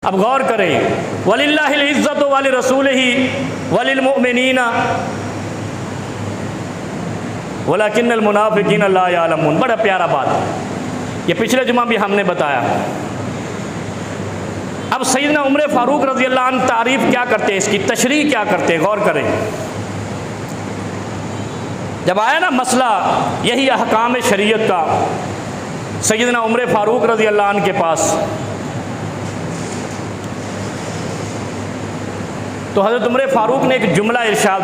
अब गौर करें, वलिल्लाहिल इज़्ज़तु वलि रसूलिही वलिल मुमिनीना वलाकिन्नल मुनाफिकीना ला यअलमून। बड़ा प्यारा बात, ये पिछले जुमा भी हमने बताया। अब सैयदना उमर फारूक रज़ी अल्लाह अन्हु तारीफ़ क्या करते हैं, इसकी तशरीह क्या करते हैं, गौर करें। जब आया ना मसला यही अहकाम शरीयत का सैयदना उमर फारूक रज़ी अल्लाह अन्हु के पास, तो हज़रत उमर फारूक ने एक जुमला इरशाद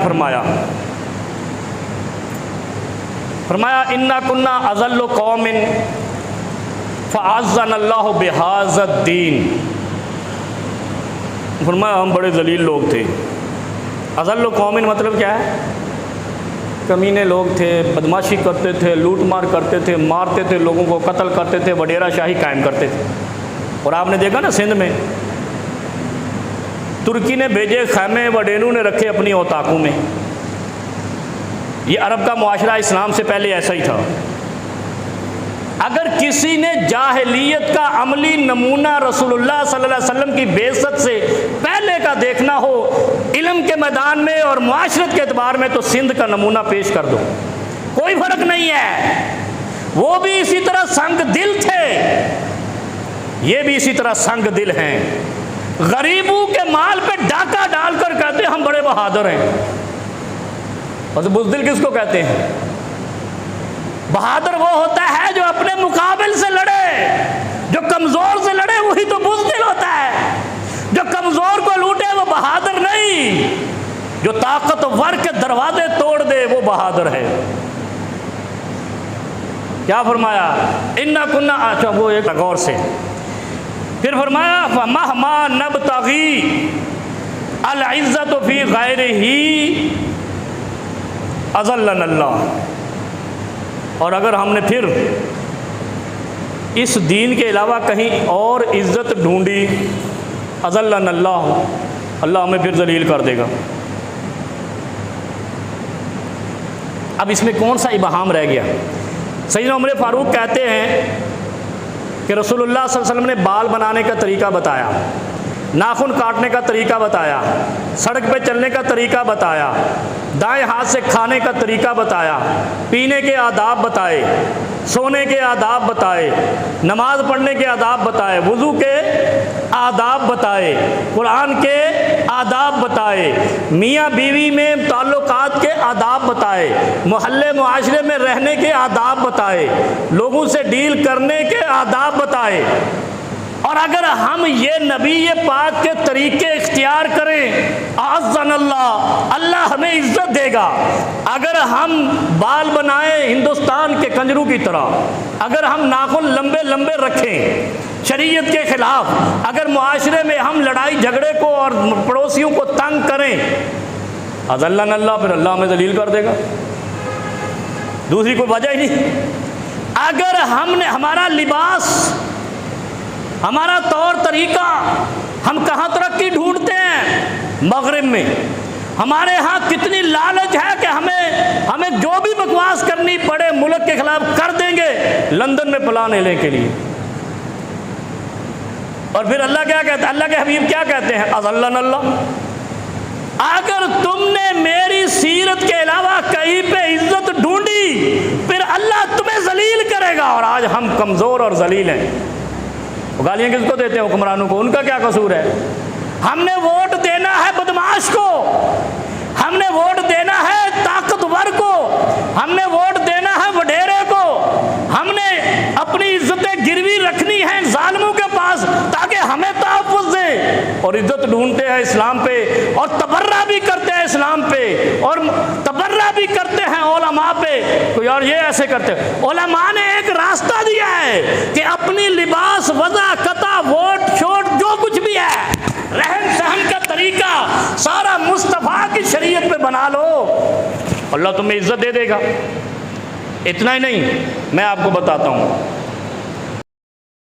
फरमाया इन्ना कुन्ना अज़ल्लु कौमिन फ़अज़्ज़नल्लाहु बिहाज़द्दीन। फरमाया हम बड़े ज़लील लोग थे। अज़ल्लु कौमिन मतलब क्या है? कमीने लोग थे, बदमाशी करते थे, लूट मार करते थे, मारते थे, लोगों को कत्ल करते थे, वडेरा शाही कायम करते थे। और आपने देखा ना सिंध में तुर्की ने भेजे खैमे, वडेनू ने रखे अपनी औताकों में। ये अरब का मुआशरा इस्लाम से पहले ऐसा ही था। अगर किसी ने जाहिलियत का अमली नमूना रसूलुल्लाह सल्लल्लाहु अलैहि वसल्लम की बेइज्जत से पहले का देखना हो इल्म के मैदान में और मुआशरत के एतबार में, तो सिंध का नमूना पेश कर दो, कोई फर्क नहीं है। वो भी इसी तरह संग दिल थे, ये भी इसी तरह संग दिल हैं। गरीबों के माल पे डाका डालकर कहते हैं हम बड़े बहादुर हैं। और बुज़दिल किसको कहते हैं? बहादुर वो होता है जो अपने मुकाबिल से लड़े, जो कमजोर से लड़े वही तो बुज़दिल होता है। जो कमजोर को लूटे वो बहादुर नहीं, जो ताकतवर के दरवाजे तोड़ दे वो बहादुर है। क्या फरमाया? इन्ना कुन्ना, अच्छा वो एक गौर से फिर फरमाया महमा नबतगी अल इज़्ज़त फी गैरिही अज़ल्लनल्लाह। और अगर हमने फिर इस दीन के अलावा कहीं और इज़्ज़त ढूंढी, अज़ल्लनल्लाह, अल्लाह हमें फिर जलील कर देगा। अब इसमें कौन सा इबाहाम रह गया? सैयदना उमर फारूक कहते हैं कि रसूलुल्लाह सल्लल्लाहु अलैहि वसल्लम ने बाल बनाने का तरीका बताया, नाखून काटने का तरीका बताया, सड़क पे चलने का तरीका बताया, दाएं हाथ से खाने का तरीका बताया, पीने के आदाब बताए, सोने के आदाब बताए, नमाज पढ़ने के आदाब बताए, वुज़ू के आदाब बताए, कुरान के आदाब बताए, मियाँ बीवी में ताल्लुकात के आदाब बताए, मोहल्ले मुआशरे में रहने के आदाब बताए, लोगों से डील करने के आदाब बताए। और अगर हम ये नबी ये पाक के तरीके इख्तियार करें, अज़्ज़नल्लाह, अल्लाह हमें इज्जत देगा। अगर हम बाल बनाएं हिंदुस्तान के कंजरू की तरह, अगर हम नाखून लंबे लंबे रखें शरीयत के खिलाफ, अगर मुआशरे में हम लड़ाई झगड़े को और पड़ोसियों को तंग करें, अज़्ज़नल्लाह, फिर अल्लाह हमें जलील कर देगा। दूसरी कोई वजह ही नहीं। अगर हमने हमारा लिबास, हमारा तौर तरीका, हम कहाँ तरक्की ढूंढते हैं? मगरिब में। हमारे यहाँ कितनी लालच है कि हमें जो भी बकवास करनी पड़े मुल्क के खिलाफ कर देंगे, लंदन में प्लान लेने के लिए। और फिर अल्लाह क्या कहता है? अल्लाह के हबीब क्या कहते हैं? अज़ल्लनल्लाह। अगर तुमने मेरी सीरत के अलावा कहीं पे इज्जत ढूंढी, फिर अल्लाह तुम्हें जलील करेगा। और आज हम कमजोर और जलील हैं। गालियाँ किसको देते हैं? हुक्मरानों को। उनका क्या कसूर है? हमने वोट देना है बदमाश को, हमने वोट देना है ताकतवर को, हमने वोट देना है वडेरे को, हमने अपनी इज्जतें गिरवी रखनी है जालिमों के पास ताकि हमें तहफ़्फ़ुज़ दे। और इज्जत ढूंढते हैं इस्लाम पे, और तबर्रा भी करते हैं इस्लाम पे, और तबर्रा भी करते हैं उलमा पे। तो यार ये ऐसे करते हैं। उलमा ने एक रास्ता दिया है कि अपनी लिबास, वज़ा, कता, वोट शोट जो कुछ भी है, रहन सहन का तरीका सारा मुस्तफ़ा की शरीयत पे बना लो, अल्लाह तुम्हें इज्जत दे देगा। इतना ही नहीं, मैं आपको बताता हूँ,